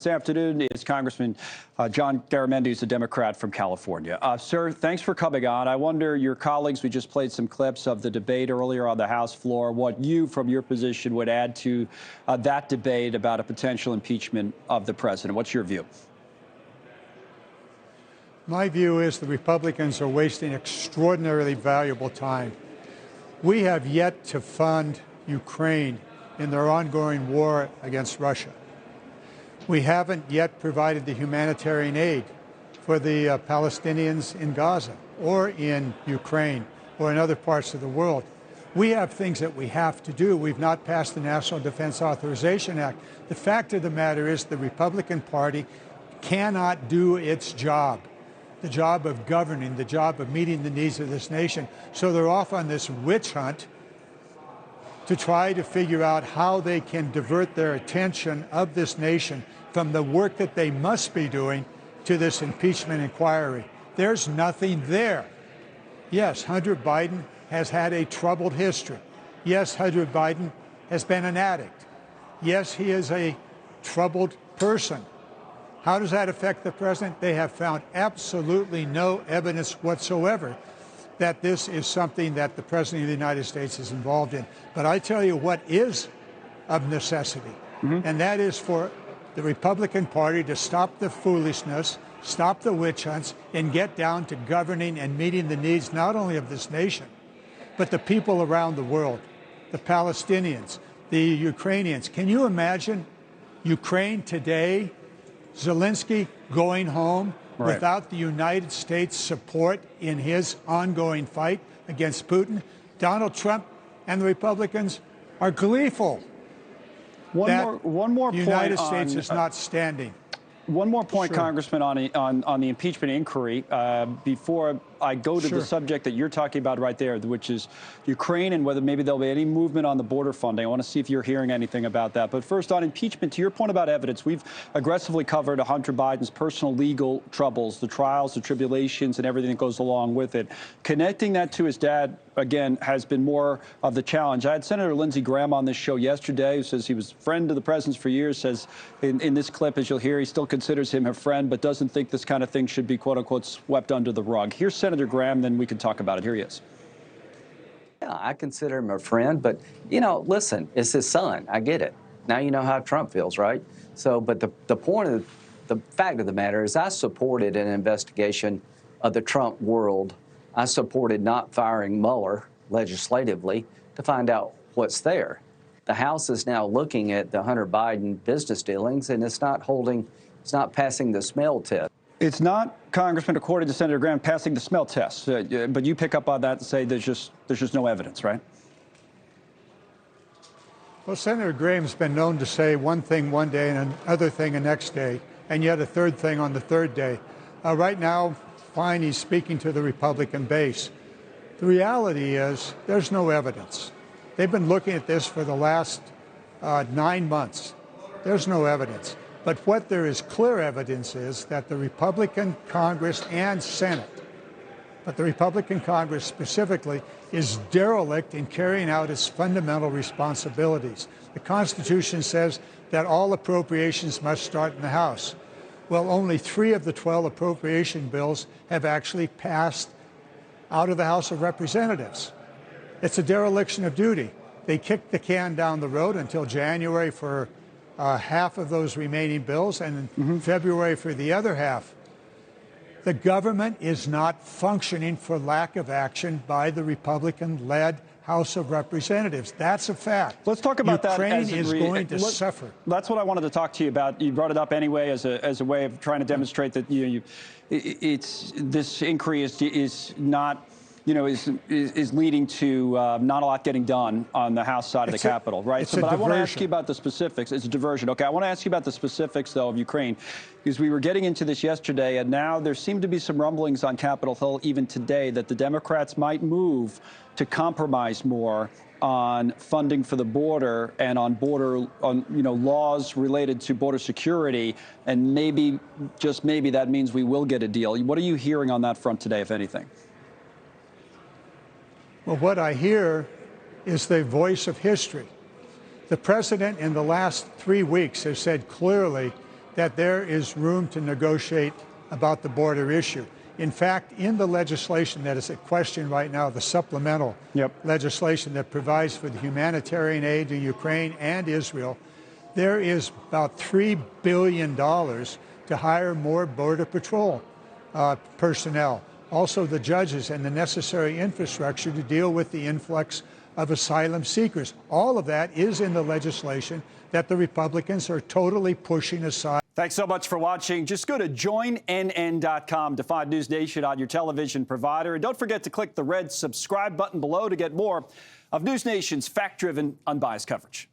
This afternoon is Congressman John Garamendi, who's a Democrat from California. Sir, thanks for coming on. I wonder, your colleagues, we just played some clips of the debate earlier on the House floor, what you, from your position, would add to that debate about a potential impeachment of the president. What's your view? My view is the Republicans are wasting extraordinarily valuable time. We have yet to fund Ukraine in their ongoing war against Russia. We haven't yet provided the humanitarian aid for the Palestinians in Gaza or in Ukraine or in other parts of the world. We have things that we have to do. We've not passed the National Defense Authorization Act. The fact of the matter is the Republican Party cannot do its job, the job of governing, the job of meeting the needs of this nation. So they're off on this witch hunt to try to figure out how they can divert their attention of this nation from the work that they must be doing to this impeachment inquiry. There's nothing there. Yes, Hunter Biden has had a troubled history. Yes, Hunter Biden has been an addict. Yes, he is a troubled person. How does that affect the president? They have found absolutely no evidence whatsoever that this is something that the president of the United States is involved in. But I tell you what is of necessity, and that is for the Republican Party to stop the foolishness, stop the witch hunts, and get down to governing and meeting the needs not only of this nation, but the people around the world, the Palestinians, the Ukrainians. Can you imagine Ukraine today, Zelensky going home without the United States support in his ongoing fight against Putin? Donald Trump and the Republicans are gleeful. One more the point. United States is not standing. One more point, Sure. Congressman, on the impeachment inquiry, before I go to the subject that you're talking about right there, which is Ukraine and whether maybe there'll be any movement on the border funding. I want to see if you're hearing anything about that. But first, on impeachment, to your point about evidence, we've aggressively covered Hunter Biden's personal legal troubles, the trials, the tribulations, and everything that goes along with it. Connecting that to his dad, again, has been more of the challenge. I had Senator Lindsey Graham on this show yesterday, who says he was a friend of the president's for years, says in this clip, as you'll hear, he still considers him a friend, but doesn't think this kind of thing should be, quote unquote, swept under the rug. Here's Senator Graham, then we can talk about it. Here he is. Yeah, I consider him a friend, but, you know, listen, it's his son. I get it. Now you know how Trump feels, right? So, but the point of the fact of the matter is I supported an investigation of the Trump world. I supported not firing Mueller legislatively to find out what's there. The House is now looking at the Hunter Biden business dealings, and it's not passing the smell test. It's not, Congressman, according to Senator Graham, passing the smell test. But you pick up on that and say there's just no evidence, right? Well, Senator Graham's been known to say one thing one day and another thing the next day, and yet a third thing on the third day. Right now, fine, he's speaking to the Republican base. The reality is there's no evidence. They've been looking at this for the last 9 months. There's no evidence. But what there is clear evidence is that the Republican Congress and Senate, but the Republican Congress specifically, is derelict in carrying out its fundamental responsibilities. The Constitution says that all appropriations must start in the House. Well, only 3 of the 12 appropriation bills have actually passed out of the House of Representatives. It's a dereliction of duty. They kicked the can down the road until January for half of those remaining bills, and in February for the other half. The government is not functioning for lack of action by the Republican-led House of Representatives. That's a fact. Let's talk about Ukraine that. Ukraine is going to suffer. That's what I wanted to talk to you about. You brought it up anyway as a way of trying to demonstrate that this inquiry is not. Is leading to not a lot getting done on the House side of the Capitol, right? But I want to ask you about the specifics. It's a diversion. Okay, I want to ask you about the specifics, though, of Ukraine, because we were getting into this yesterday, and now there seem to be some rumblings on Capitol Hill even today that the Democrats might move to compromise more on funding for the border and on laws related to border security, and maybe, just maybe, that means we will get a deal. What are you hearing on that front today, if anything? Well, what I hear is the voice of history. The president in the last 3 weeks has said clearly that there is room to negotiate about the border issue. In fact, in the legislation that is at question right now, the supplemental legislation that provides for the humanitarian aid to Ukraine and Israel, there is about $3 billion to hire more Border Patrol personnel. Also, the judges and the necessary infrastructure to deal with the influx of asylum seekers. All of that is in the legislation that the Republicans are totally pushing aside. Thanks so much for watching. Just go to joinnn.com to find News Nation on your television provider. And don't forget to click the red subscribe button below to get more of News Nation's fact-driven, unbiased coverage.